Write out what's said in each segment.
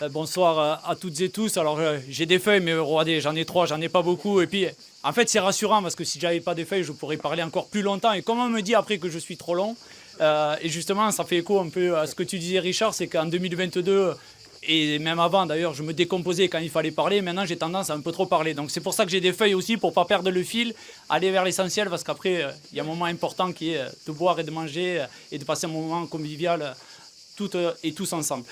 Bonsoir à toutes et tous. Alors j'ai des feuilles, mais regardez, j'en ai 3, j'en ai pas beaucoup. Et puis en fait c'est rassurant parce que si j'avais pas des feuilles, je pourrais parler encore plus longtemps. Et comme on me dit après que je suis trop long, et justement ça fait écho un peu à ce que tu disais Richard, c'est qu'en 2022, et même avant d'ailleurs, je me décomposais quand il fallait parler. Maintenant j'ai tendance à un peu trop parler. Donc c'est pour ça que j'ai des feuilles aussi, pour pas perdre le fil, aller vers l'essentiel, parce qu'après il y a un moment important qui est de boire et de manger et de passer un moment convivial toutes et tous ensemble.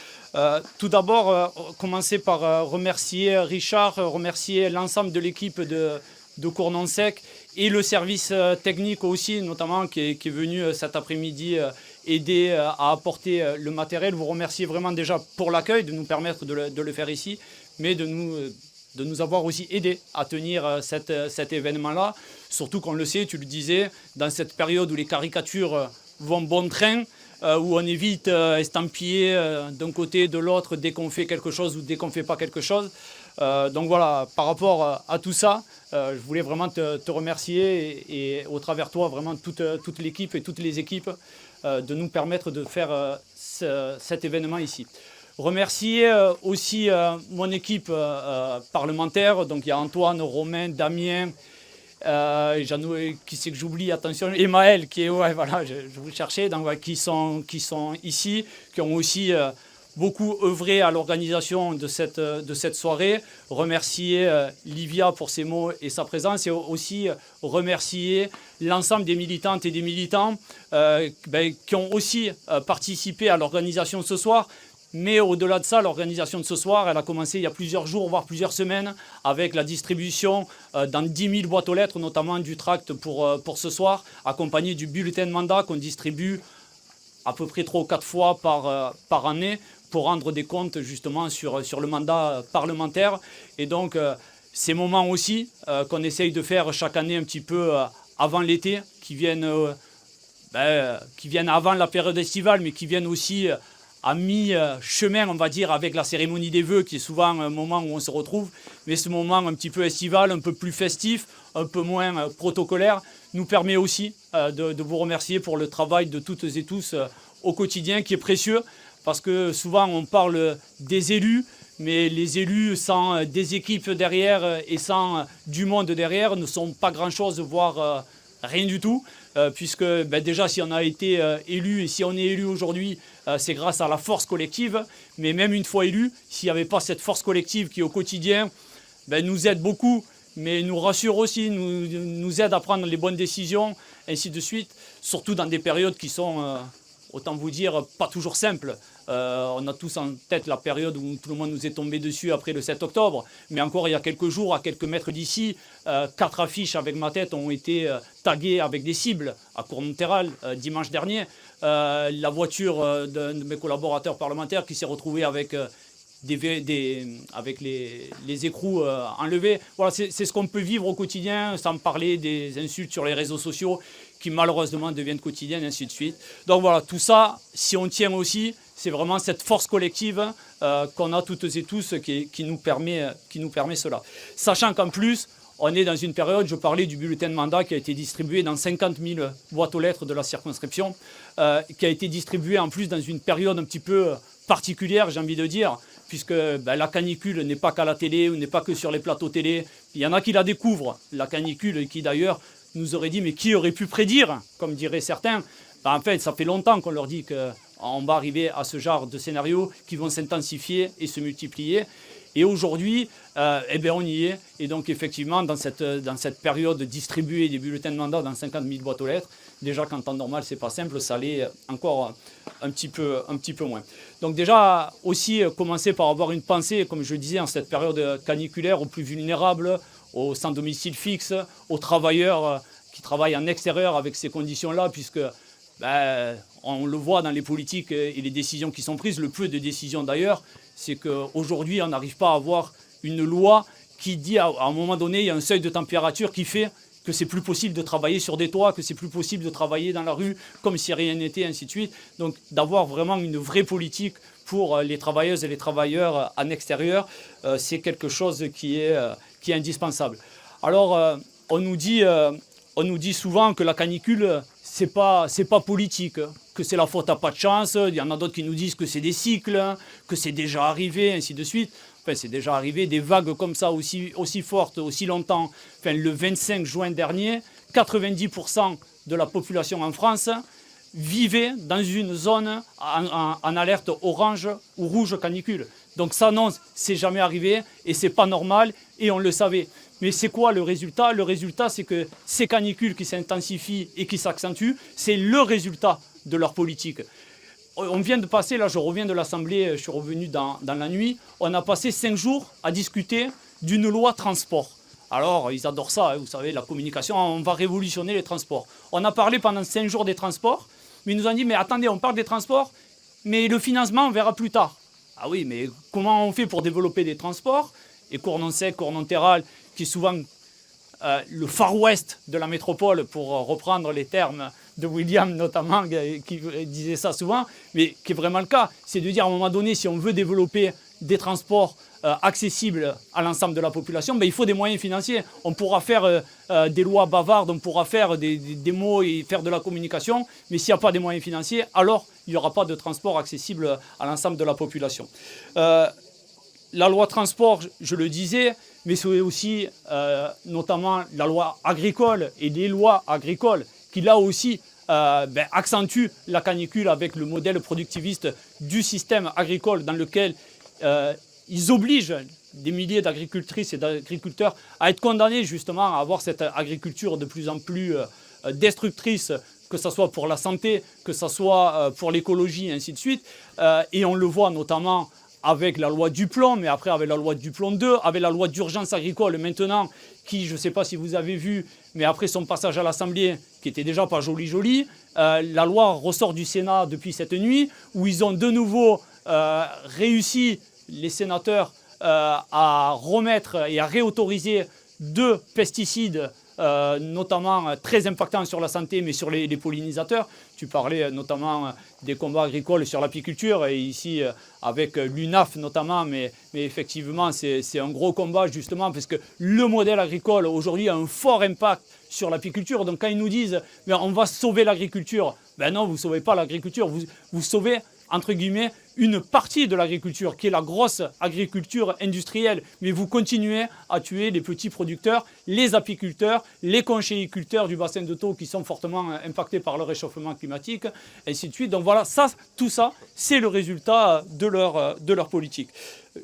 Tout d'abord, commencer par remercier Richard, remercier l'ensemble de l'équipe de Cournon-Sec et le service technique aussi, notamment, qui est venu cet après-midi aider à apporter le matériel. Vous remercier vraiment déjà pour l'accueil, de nous permettre de le faire ici, mais de nous avoir aussi aidé à tenir cet événement-là. Surtout qu'on le sait, tu le disais, dans cette période où les caricatures vont bon train, où on évite estampiller d'un côté de l'autre dès qu'on fait quelque chose ou dès qu'on ne fait pas quelque chose. Donc voilà, par rapport à tout ça, je voulais vraiment te remercier et au travers toi, vraiment toute l'équipe et toutes les équipes de nous permettre de faire cet événement ici. Remercier aussi mon équipe parlementaire, donc il y a Antoine, Romain, Damien, qui c'est que j'oublie, attention, et Maël, qui est, ouais, voilà, je vous cherchais, donc, ouais, qui sont ici, qui ont aussi beaucoup œuvré à l'organisation de cette soirée. Remercier Livia pour ses mots et sa présence, et aussi remercier l'ensemble des militantes et des militants qui ont aussi participé à l'organisation de ce soir. Mais au-delà de ça, l'organisation de ce soir, elle a commencé il y a plusieurs jours, voire plusieurs semaines, avec la distribution dans 10 000 boîtes aux lettres, notamment du tract pour ce soir, accompagné du bulletin de mandat qu'on distribue à peu près 3 ou 4 fois par année pour rendre des comptes justement sur le mandat parlementaire. Et donc, ces moments aussi qu'on essaye de faire chaque année un petit peu avant l'été, qui viennent avant la période estivale, mais qui viennent aussi à mi-chemin, on va dire, avec la cérémonie des vœux, qui est souvent un moment où on se retrouve. Mais ce moment un petit peu estival, un peu plus festif, un peu moins protocolaire, nous permet aussi de vous remercier pour le travail de toutes et tous au quotidien, qui est précieux, parce que souvent on parle des élus, mais les élus sans des équipes derrière et sans du monde derrière ne sont pas grand-chose, voire rien du tout. Puisque déjà si on a été élu et si on est élu aujourd'hui, c'est grâce à la force collective. Mais même une fois élu, s'il n'y avait pas cette force collective qui au quotidien nous aide beaucoup, mais nous rassure aussi, nous aide à prendre les bonnes décisions, ainsi de suite, surtout dans des périodes qui sont, autant vous dire, pas toujours simples. On a tous en tête la période où tout le monde nous est tombé dessus après le 7 octobre. Mais encore il y a quelques jours, à quelques mètres d'ici, 4 affiches avec ma tête ont été taguées avec des cibles à Cournonterral dimanche dernier. La voiture d'un de mes collaborateurs parlementaires qui s'est retrouvée avec avec les écrous enlevés. Voilà, c'est ce qu'on peut vivre au quotidien, sans parler des insultes sur les réseaux sociaux qui malheureusement deviennent quotidiennes, et ainsi de suite. Donc voilà, tout ça, si on tient aussi, c'est vraiment cette force collective qu'on a toutes et tous qui nous permet cela. Sachant qu'en plus, on est dans une période, je parlais du bulletin de mandat qui a été distribué dans 50 000 boîtes aux lettres de la circonscription, qui a été distribué en plus dans une période un petit peu particulière, j'ai envie de dire, puisque la canicule n'est pas qu'à la télé ou n'est pas que sur les plateaux télé. Il y en a qui la découvrent, la canicule, et qui d'ailleurs nous aurait dit, mais qui aurait pu prédire, comme diraient certains. En fait, ça fait longtemps qu'on leur dit qu'on va arriver à ce genre de scénarios qui vont s'intensifier et se multiplier. Et aujourd'hui, on y est. Et donc effectivement, dans cette période distribuée des bulletins de mandat dans 50 000 boîtes aux lettres, déjà qu'en temps normal, c'est pas simple, ça l'est encore un petit peu moins. Donc déjà, aussi commencer par avoir une pensée, comme je le disais, en cette période caniculaire, aux plus vulnérables, aux sans domicile fixe, aux travailleurs qui travaillent en extérieur avec ces conditions-là, puisque on le voit dans les politiques et les décisions qui sont prises, le peu de décisions d'ailleurs, c'est qu'aujourd'hui, on n'arrive pas à avoir une loi qui dit à un moment donné, il y a un seuil de température qui fait que c'est plus possible de travailler sur des toits, que c'est plus possible de travailler dans la rue comme si rien n'était, ainsi de suite. Donc d'avoir vraiment une vraie politique pour les travailleuses et les travailleurs en extérieur, c'est quelque chose qui est indispensable. Alors on nous dit souvent que la canicule, c'est pas politique, que c'est la faute à pas de chance, il y en a d'autres qui nous disent que c'est des cycles, que c'est déjà arrivé, ainsi de suite. Enfin, c'est déjà arrivé, des vagues comme ça aussi fortes, aussi longtemps. Enfin, le 25 juin dernier, 90% de la population en France vivait dans une zone en alerte orange ou rouge canicule. Donc ça, non, c'est jamais arrivé et c'est pas normal et on le savait. Mais c'est quoi le résultat? Le résultat, c'est que ces canicules qui s'intensifient et qui s'accentuent, c'est le résultat de leur politique. On vient de passer, là je reviens de l'Assemblée, je suis revenu dans la nuit, on a passé 5 jours à discuter d'une loi transport. Alors ils adorent ça, vous savez, la communication, on va révolutionner les transports. On a parlé pendant 5 jours des transports, mais ils nous ont dit, mais attendez, on parle des transports, mais le financement, on verra plus tard. Ah oui, mais comment on fait pour développer des transports? Et Cournon-Sec, Cournon-Terral, qui est souvent le Far West de la métropole, pour reprendre les termes de William notamment, qui disait ça souvent, mais qui est vraiment le cas. C'est de dire à un moment donné, si on veut développer des transports accessibles à l'ensemble de la population, ben, il faut des moyens financiers. On pourra faire des lois bavardes, on pourra faire des mots et faire de la communication, mais s'il n'y a pas des moyens financiers, alors il n'y aura pas de transport accessible à l'ensemble de la population. La loi transport, je le disais, mais c'est aussi notamment la loi agricole et les lois agricoles qui là aussi accentuent la canicule avec le modèle productiviste du système agricole dans lequel ils obligent des milliers d'agricultrices et d'agriculteurs à être condamnés justement à avoir cette agriculture de plus en plus destructrice, que ce soit pour la santé, que ce soit pour l'écologie et ainsi de suite. Et on le voit notamment avec la loi Duplon, mais après avec la loi Duplon 2, avec la loi d'urgence agricole maintenant, qui, je ne sais pas si vous avez vu, mais après son passage à l'Assemblée, qui était déjà pas joli, la loi ressort du Sénat depuis cette nuit, où ils ont de nouveau réussi, les sénateurs, à remettre et à réautoriser 2 pesticides, notamment très impactants sur la santé, mais sur les pollinisateurs. Tu parlais notamment des combats agricoles sur l'apiculture, et ici avec l'UNAF notamment, mais effectivement c'est un gros combat justement, parce que le modèle agricole aujourd'hui a un fort impact sur l'apiculture. Donc quand ils nous disent mais on va sauver l'agriculture, ben non, vous ne sauvez pas l'agriculture, vous sauvez entre guillemets une partie de l'agriculture, qui est la grosse agriculture industrielle. Mais vous continuez à tuer les petits producteurs, les apiculteurs, les conchéiculteurs du bassin de Thau qui sont fortement impactés par le réchauffement climatique, ainsi de suite. Donc voilà, tout ça, c'est le résultat de leur politique.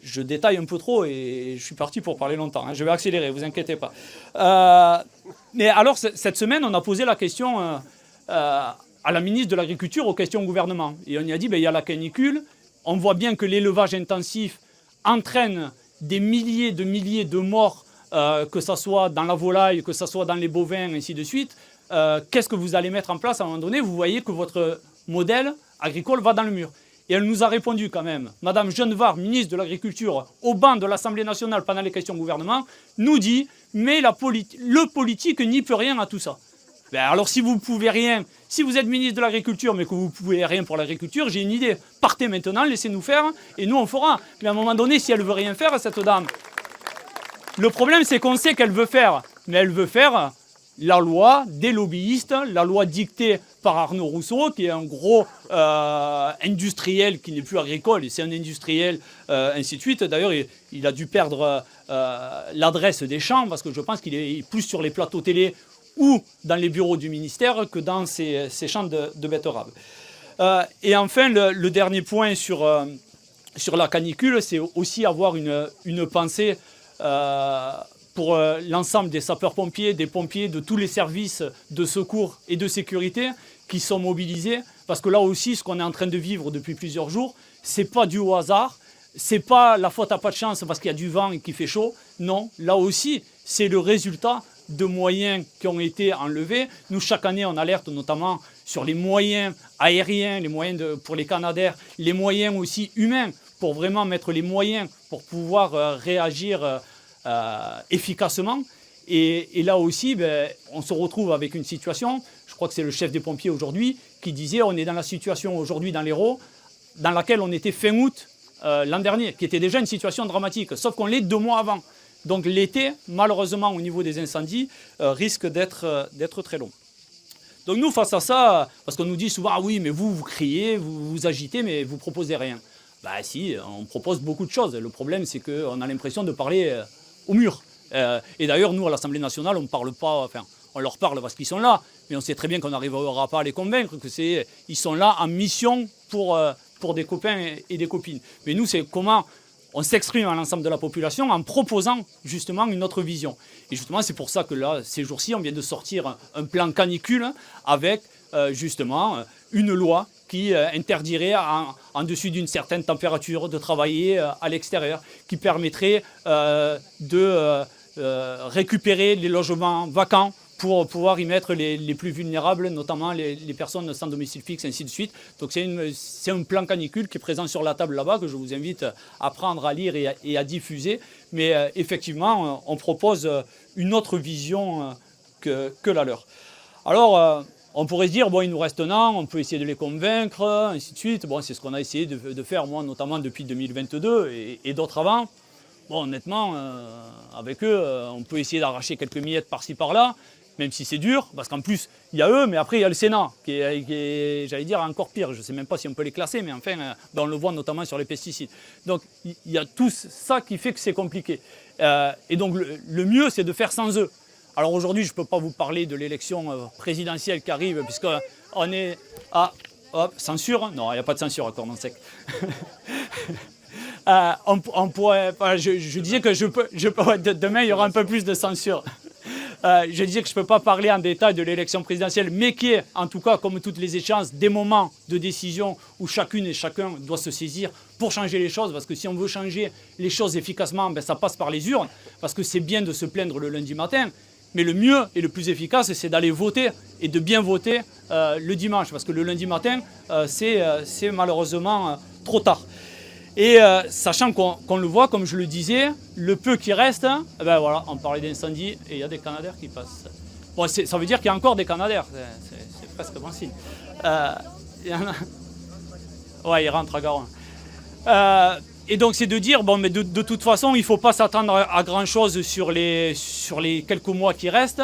Je détaille un peu trop et je suis parti pour parler longtemps. Je vais accélérer, vous inquiétez pas. Mais alors, cette semaine, on a posé la question à la ministre de l'Agriculture aux questions au gouvernement. Et on y a dit, il y a la canicule, on voit bien que l'élevage intensif entraîne des milliers de morts, que ce soit dans la volaille, que ce soit dans les bovins, ainsi de suite. Qu'est-ce que vous allez mettre en place à un moment donné? Vous voyez que votre modèle agricole va dans le mur. Et elle nous a répondu quand même. Madame Genevard, ministre de l'Agriculture, au banc de l'Assemblée nationale pendant les questions au gouvernement, nous dit « mais le politique n'y peut rien à tout ça ». Ben alors si vous pouvez rien, si vous êtes ministre de l'Agriculture mais que vous ne pouvez rien pour l'agriculture, j'ai une idée. Partez maintenant, laissez-nous faire et nous on fera. Mais à un moment donné, si elle ne veut rien faire, cette dame, le problème c'est qu'on sait qu'elle veut faire. Mais elle veut faire la loi des lobbyistes, la loi dictée par Arnaud Rousseau, qui est un gros industriel qui n'est plus agricole, c'est un industriel, ainsi de suite. D'ailleurs, il a dû perdre l'adresse des champs, parce que je pense qu'il est plus sur les plateaux télé ou dans les bureaux du ministère que dans ces champs de betteraves. Et enfin, le dernier point sur la canicule, c'est aussi avoir une pensée pour l'ensemble des sapeurs-pompiers, des pompiers, de tous les services de secours et de sécurité qui sont mobilisés. Parce que là aussi, ce qu'on est en train de vivre depuis plusieurs jours, ce n'est pas dû au hasard, ce n'est pas la faute à pas de chance parce qu'il y a du vent et qu'il fait chaud. Non, là aussi, c'est le résultat de moyens qui ont été enlevés. Nous, chaque année, on alerte notamment sur les moyens aériens, les moyens pour les Canadair, les moyens aussi humains, pour vraiment mettre les moyens pour pouvoir réagir efficacement. Et là aussi, on se retrouve avec une situation, je crois que c'est le chef des pompiers aujourd'hui, qui disait on est dans la situation aujourd'hui dans l'Hérault, dans laquelle on était fin août l'an dernier, qui était déjà une situation dramatique, sauf qu'on l'est 2 mois avant. Donc l'été, malheureusement, au niveau des incendies, risque d'être très long. Donc nous, face à ça, parce qu'on nous dit souvent, ah oui, mais vous criez, vous agitez, mais vous proposez rien. Bah si, on propose beaucoup de choses. Le problème, c'est qu'on a l'impression de parler au mur. Et d'ailleurs, nous, à l'Assemblée nationale, on ne parle pas, enfin, on leur parle parce qu'ils sont là, mais on sait très bien qu'on n'arrivera pas à les convaincre, ils sont là en mission pour des copains et des copines. Mais nous, c'est comment on s'exprime à l'ensemble de la population en proposant justement une autre vision. Et justement, c'est pour ça que là, ces jours-ci, on vient de sortir un plan canicule avec justement une loi qui interdirait en dessus d'une certaine température de travailler à l'extérieur, qui permettrait de récupérer les logements vacants pour pouvoir y mettre les plus vulnérables, notamment les personnes sans domicile fixe, ainsi de suite. Donc c'est un plan canicule qui est présent sur la table là-bas, que je vous invite à prendre, à lire et à diffuser. Mais effectivement, on propose une autre vision que la leur. Alors, on pourrait se dire, bon, il nous reste un an, on peut essayer de les convaincre, ainsi de suite. Bon, c'est ce qu'on a essayé de faire, moi, notamment depuis 2022 et d'autres avant. Bon, honnêtement, avec eux, on peut essayer d'arracher quelques miettes par-ci, par-là, même si c'est dur, parce qu'en plus, il y a eux, mais après, il y a le Sénat, qui est, j'allais dire, encore pire. Je ne sais même pas si on peut les classer, mais enfin, on le voit notamment sur les pesticides. Donc, il y a tout ça qui fait que c'est compliqué. Et donc, le mieux, c'est de faire sans eux. Alors aujourd'hui, je ne peux pas vous parler de l'élection présidentielle qui arrive, puisqu'on est à... Hop, censure? Non, il n'y a pas de censure à Cordon Sec. On pourrait, je disais que demain, il y aura un peu plus de censure. Je disais que je ne peux pas parler en détail de l'élection présidentielle, mais qui est, en tout cas, comme toutes les échéances, des moments de décision où chacune et chacun doit se saisir pour changer les choses. Parce que si on veut changer les choses efficacement, ben, ça passe par les urnes. Parce que c'est bien de se plaindre le lundi matin, mais le mieux et le plus efficace, c'est d'aller voter et de bien voter le dimanche. Parce que le lundi matin, c'est malheureusement trop tard. Et sachant qu'on le voit, comme je le disais, le peu qui reste, ben voilà, on parlait d'incendie et il y a des canadaires qui passent. Bon, ça veut dire qu'il y a encore des canadaires, c'est presque bon signe. Il y en a... Ouais, ils rentrent à Garonne. Et donc c'est de dire, bon, mais de toute façon, il ne faut pas s'attendre à grand-chose sur les quelques mois qui restent.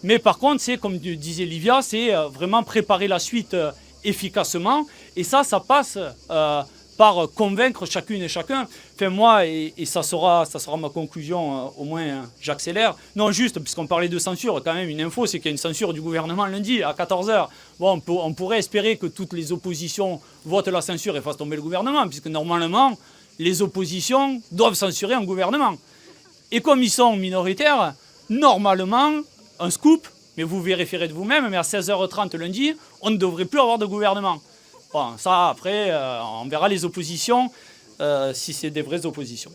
Mais par contre, c'est, comme disait Livia, c'est vraiment préparer la suite efficacement. Et ça passe... par convaincre chacune et chacun. Enfin, moi, et ça sera ma conclusion, au moins j'accélère. Non, juste, puisqu'on parlait de censure, quand même, une info, c'est qu'il y a une censure du gouvernement lundi à 14h. Bon, on pourrait espérer que toutes les oppositions votent la censure et fassent tomber le gouvernement, puisque normalement, les oppositions doivent censurer un gouvernement. Et comme ils sont minoritaires, normalement, un scoop, mais vous vérifierez de vous-même, mais à 16h30 lundi, on ne devrait plus avoir de gouvernement. Bon, ça, après, on verra les oppositions, si c'est des vraies oppositions.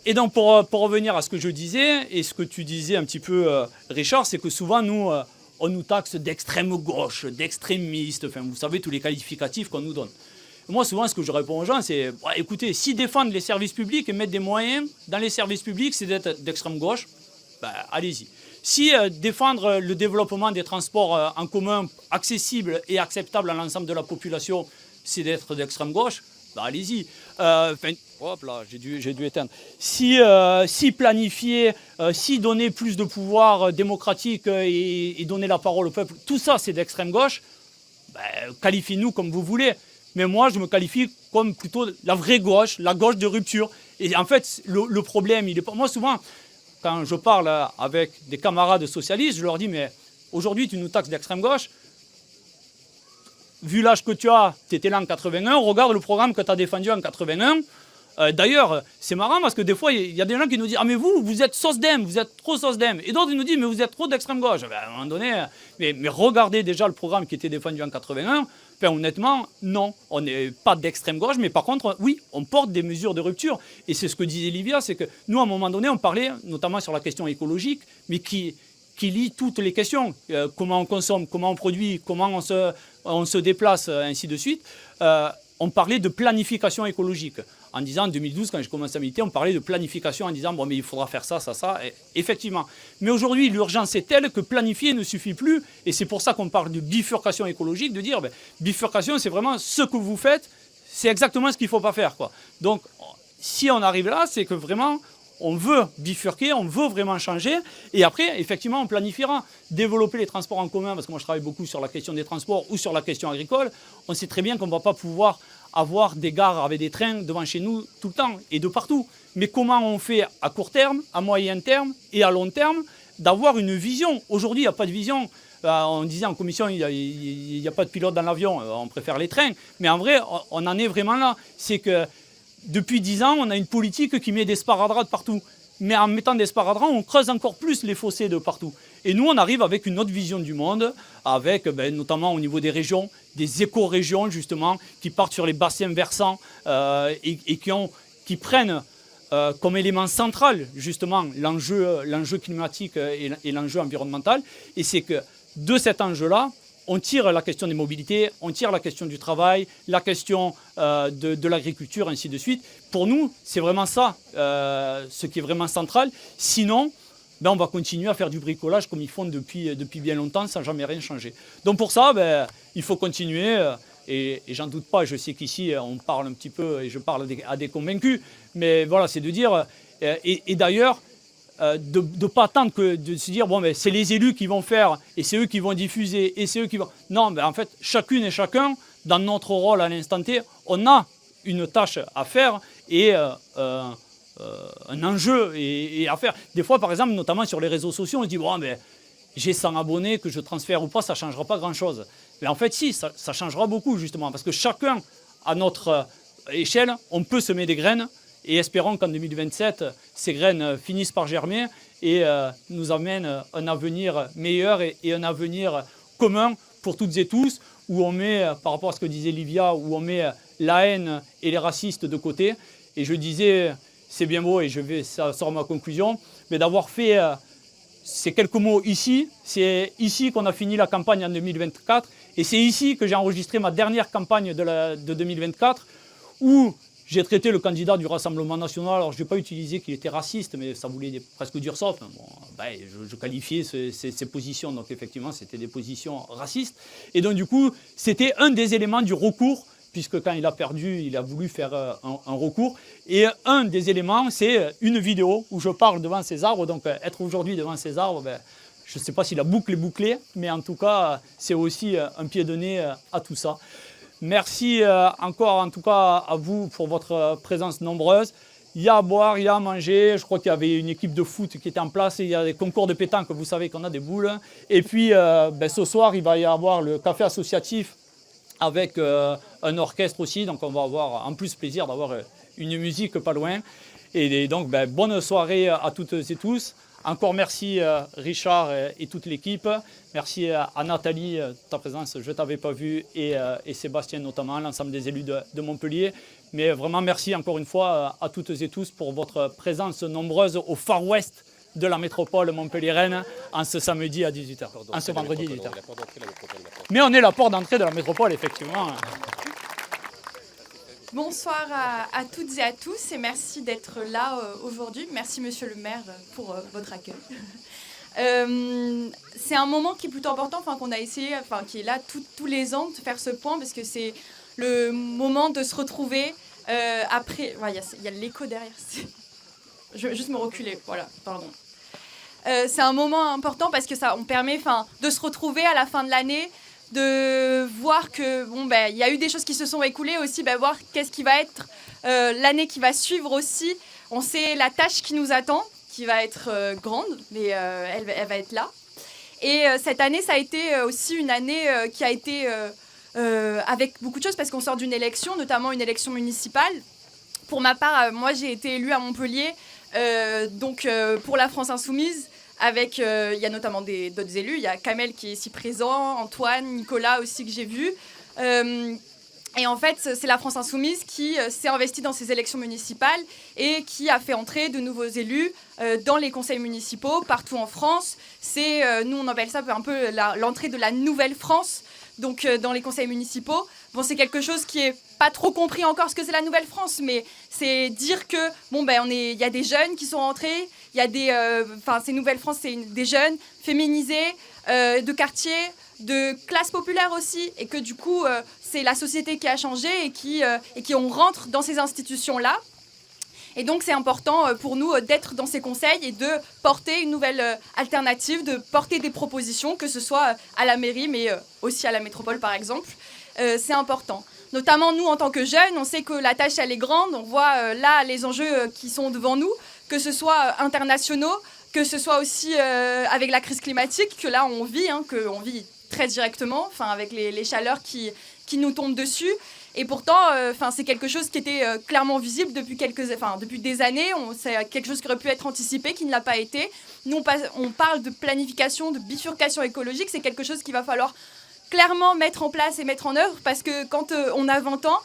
Et donc, pour revenir à ce que je disais, et ce que tu disais un petit peu, Richard, c'est que souvent, nous, on nous taxe d'extrême gauche, d'extrémiste, enfin, vous savez, tous les qualificatifs qu'on nous donne. Moi, souvent, ce que je réponds aux gens, c'est, bah, écoutez, si défendre les services publics et mettre des moyens dans les services publics, c'est d'être d'extrême gauche, bah, allez-y. Si défendre le développement des transports en commun accessibles et acceptables à l'ensemble de la population, c'est d'être d'extrême gauche, bah allez-y. Hop là, j'ai dû éteindre. Si planifier, si donner plus de pouvoir démocratique et donner la parole au peuple, tout ça c'est d'extrême gauche, bah, qualifiez-nous comme vous voulez. Mais moi, je me qualifie comme plutôt la vraie gauche, la gauche de rupture. Et en fait, le problème, il est pas... Moi, souvent... Quand je parle avec des camarades socialistes, je leur dis, mais aujourd'hui, tu nous taxes d'extrême gauche. Vu l'âge que tu as, tu étais là en 81, regarde le programme que tu as défendu en 81. D'ailleurs, c'est marrant parce que des fois, il y a des gens qui nous disent, ah mais vous êtes SOSDEM, vous êtes trop SOSDEM. Et d'autres, ils nous disent, mais vous êtes trop d'extrême gauche. Ben, à un moment donné, mais regardez déjà le programme qui était défendu en 81. Enfin, honnêtement, non, on n'est pas d'extrême gauche, mais par contre, oui, on porte des mesures de rupture. Et c'est ce que disait Livia, c'est que nous, à un moment donné, on parlait notamment sur la question écologique, mais qui lie toutes les questions. Comment on consomme, comment on produit, comment on se déplace, ainsi de suite. On parlait de planification écologique. En disant, en 2012, quand j'ai commencé à militer, on parlait de planification en disant, bon, mais il faudra faire ça, ça, ça. Et effectivement. Mais aujourd'hui, l'urgence est telle que planifier ne suffit plus. Et c'est pour ça qu'on parle de bifurcation écologique, de dire, ben, bifurcation, c'est vraiment ce que vous faites, c'est exactement ce qu'il ne faut pas faire, quoi. Donc, si on arrive là, c'est que vraiment, on veut bifurquer, on veut vraiment changer. Et après, effectivement, on planifiera développer les transports en commun, parce que moi je travaille beaucoup sur la question des transports ou sur la question agricole. On sait très bien qu'on ne va pas pouvoir avoir des gares avec des trains devant chez nous tout le temps et de partout. Mais comment on fait à court terme, à moyen terme et à long terme d'avoir une vision? Aujourd'hui, il n'y a pas de vision. On disait en commission, il n'y a pas de pilote dans l'avion, on préfère les trains. Mais en vrai, on en est vraiment là. C'est que depuis 10 ans, on a une politique qui met des sparadraps partout. Mais en mettant des sparadraps, on creuse encore plus les fossés de partout. Et nous, on arrive avec une autre vision du monde, avec notamment au niveau des régions, des éco-régions justement, qui partent sur les bassins versants et qui prennent comme élément central justement l'enjeu climatique et l'enjeu environnemental. Et c'est que de cet enjeu-là, on tire la question des mobilités, on tire la question du travail, la question de l'agriculture, ainsi de suite. Pour nous, c'est vraiment ça, ce qui est vraiment central. Sinon, on va continuer à faire du bricolage comme ils font depuis bien longtemps, sans jamais rien changer. Donc pour ça, il faut continuer. Et j'en doute pas, je sais qu'ici, on parle un petit peu, et je parle à des convaincus. Mais voilà, c'est de dire... Et d'ailleurs, de ne pas attendre de se dire, bon, c'est les élus qui vont faire, et c'est eux qui vont diffuser, et c'est eux qui vont... Non, en fait, chacune et chacun, dans notre rôle à l'instant T, on a une tâche à faire et un enjeu et à faire. Des fois, par exemple, notamment sur les réseaux sociaux, on se dit, bon, j'ai 100 abonnés, que je transfère ou pas, ça ne changera pas grand-chose. Mais en fait, si, ça changera beaucoup, justement, parce que chacun, à notre échelle, on peut semer des graines, et espérons qu'en 2027, ces graines finissent par germer et nous amènent un avenir meilleur et un avenir commun pour toutes et tous, où on met, par rapport à ce que disait Livia, où on met la haine et les racistes de côté. Et je disais, c'est bien beau, et ça sort ma conclusion, mais d'avoir fait ces quelques mots ici, c'est ici qu'on a fini la campagne en 2024, et c'est ici que j'ai enregistré ma dernière campagne de 2024, où j'ai traité le candidat du Rassemblement national. Alors, je n'ai pas utilisé qu'il était raciste, mais ça voulait presque dire ça. Enfin, bon, je qualifiais ces positions. Donc, effectivement, c'était des positions racistes. Et donc, du coup, c'était un des éléments du recours, puisque quand il a perdu, il a voulu faire un recours. Et un des éléments, c'est une vidéo où je parle devant ces arbres. Donc, être aujourd'hui devant ces arbres, je ne sais pas si la boucle est bouclée, mais en tout cas, c'est aussi un pied de nez à tout ça. Merci encore en tout cas à vous pour votre présence nombreuse. Il y a à boire, il y a à manger. Je crois qu'il y avait une équipe de foot qui était en place. Et il y a des concours de pétanque, vous savez qu'on a des boules. Et puis ce soir, il va y avoir le café associatif avec un orchestre aussi. Donc on va avoir en plus plaisir d'avoir une musique pas loin. Et donc bonne soirée à toutes et tous. Encore merci Richard et toute l'équipe. Merci à Nathalie, ta présence, je ne t'avais pas vu, et Sébastien notamment, l'ensemble des élus de Montpellier. Mais vraiment merci encore une fois à toutes et tous pour votre présence nombreuse au Far West de la métropole montpelliéraine en ce samedi à 18h, en ce vendredi à 18h. Mais on est la porte d'entrée de la métropole, effectivement. Bonsoir à toutes et à tous et merci d'être là aujourd'hui. Merci Monsieur le maire pour votre accueil. C'est un moment qui est plutôt important, qu'on a essayé, qui est là tous les ans de faire ce point parce que c'est le moment de se retrouver après. Il y a l'écho derrière. Je vais juste me reculer. Voilà, pardon. C'est un moment important parce que on permet de se retrouver à la fin de l'année, de voir que il y a eu des choses qui se sont écoulées aussi, voir qu'est-ce qui va être l'année qui va suivre aussi. On sait la tâche qui nous attend, qui va être grande, mais elle va être là. Et cette année, ça a été aussi une année qui a été avec beaucoup de choses parce qu'on sort d'une élection, notamment une élection municipale. Pour ma part, moi j'ai été élue à Montpellier, pour la France Insoumise. Avec, il y a notamment d'autres élus, il y a Kamel qui est ici présent, Antoine, Nicolas aussi que j'ai vu. Et en fait, c'est la France Insoumise qui s'est investie dans ces élections municipales et qui a fait entrer de nouveaux élus dans les conseils municipaux partout en France. Nous, on appelle ça un peu l'entrée de la nouvelle France, donc dans les conseils municipaux. Bon, c'est quelque chose qui est pas trop compris encore ce que c'est la nouvelle France, mais c'est dire que il y a des jeunes qui sont rentrés, il y a ces nouvelles France, c'est des jeunes féminisés, de quartier, de classe populaire aussi, et que du coup c'est la société qui a changé et qui on rentre dans ces institutions là. Et donc c'est important pour nous d'être dans ces conseils et de porter une nouvelle alternative, de porter des propositions, que ce soit à la mairie, mais aussi à la métropole par exemple. C'est important. Notamment nous en tant que jeunes, on sait que la tâche elle est grande, on voit là les enjeux qui sont devant nous, que ce soit internationaux, que ce soit aussi avec la crise climatique, que là on vit, qu'on vit très directement, avec les chaleurs qui nous tombent dessus. Et pourtant, c'est quelque chose qui était clairement visible depuis des années. C'est quelque chose qui aurait pu être anticipé, qui ne l'a pas été. Nous, on parle de planification, de bifurcation écologique. C'est quelque chose qu'il va falloir clairement mettre en place et mettre en œuvre, parce que quand on a 20 ans,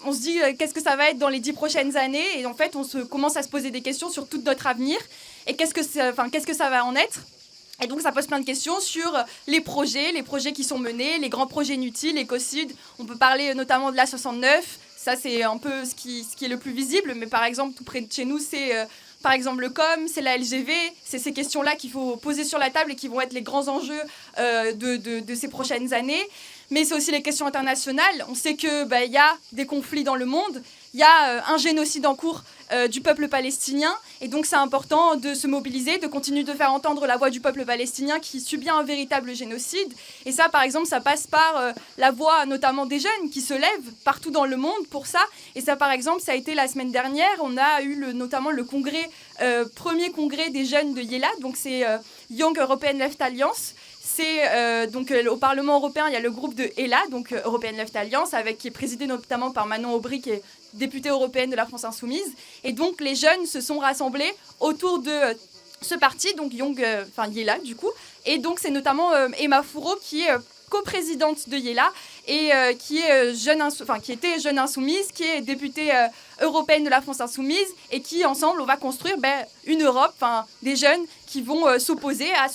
on se dit qu'est-ce que ça va être dans les 10 prochaines années, et en fait on commence à se poser des questions sur tout notre avenir et qu'est-ce que ça va en être. Et donc ça pose plein de questions sur les projets qui sont menés, les grands projets inutiles, l'écocide. On peut parler notamment de l'A69, ça c'est un peu ce qui est le plus visible, mais par exemple tout près de chez nous c'est par exemple le COM, c'est la LGV, c'est ces questions-là qu'il faut poser sur la table et qui vont être les grands enjeux de ces prochaines années. Mais c'est aussi les questions internationales. On sait qu'il y a des conflits dans le monde, il y a un génocide en cours du peuple palestinien, et donc c'est important de se mobiliser, de continuer de faire entendre la voix du peuple palestinien qui subit un véritable génocide. Et ça, par exemple, ça passe par la voix notamment des jeunes qui se lèvent partout dans le monde pour ça. Et ça, par exemple, ça a été la semaine dernière, on a eu notamment le congrès, premier congrès des jeunes de Yela, donc c'est Young European Left Alliance. C'est donc au Parlement européen, il y a le groupe de ELA, donc European Left Alliance, qui est présidé notamment par Manon Aubry, qui est députée européenne de la France Insoumise. Et donc les jeunes se sont rassemblés autour de ce parti, donc Yela du coup. Et donc c'est notamment Emma Fourreau qui est coprésidente de Yela et qui était jeune insoumise, qui est députée européenne de la France Insoumise, et qui ensemble on va construire une Europe, des jeunes qui vont s'opposer à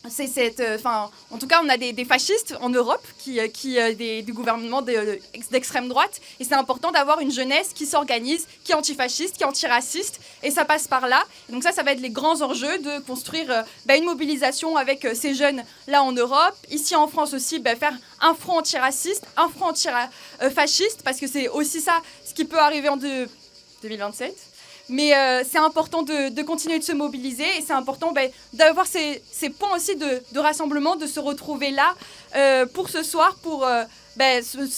en tout cas, on a des fascistes en Europe, des gouvernements d'extrême droite, et c'est important d'avoir une jeunesse qui s'organise, qui est antifasciste, qui est antiraciste, et ça passe par là. Et donc ça va être les grands enjeux de construire une mobilisation avec ces jeunes-là en Europe. Ici en France aussi, faire un front antiraciste, un front antifasciste, parce que c'est aussi ça ce qui peut arriver en 2027. Mais c'est important de continuer de se mobiliser, et c'est important d'avoir ces points aussi de rassemblement, de se retrouver là pour ce soir,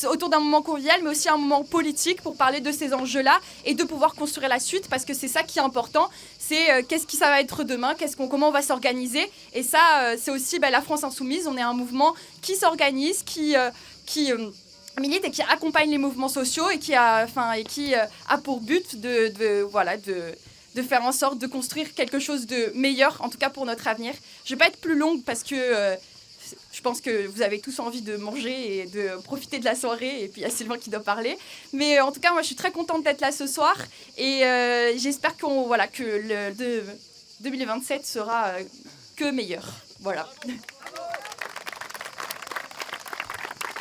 autour d'un moment convivial, mais aussi un moment politique pour parler de ces enjeux-là et de pouvoir construire la suite, parce que c'est ça qui est important. C'est qu'est-ce que ça va être demain, comment on va s'organiser. Et ça, c'est aussi la France Insoumise. On est un mouvement qui s'organise, qui milite et qui accompagne les mouvements sociaux, et qui a pour but de faire en sorte de construire quelque chose de meilleur, en tout cas pour notre avenir. Je ne vais pas être plus longue parce que je pense que vous avez tous envie de manger et de profiter de la soirée, et puis il y a Sylvain qui doit parler. Mais en tout cas, moi je suis très contente d'être là ce soir, et j'espère que le 2027 sera que meilleur. Voilà.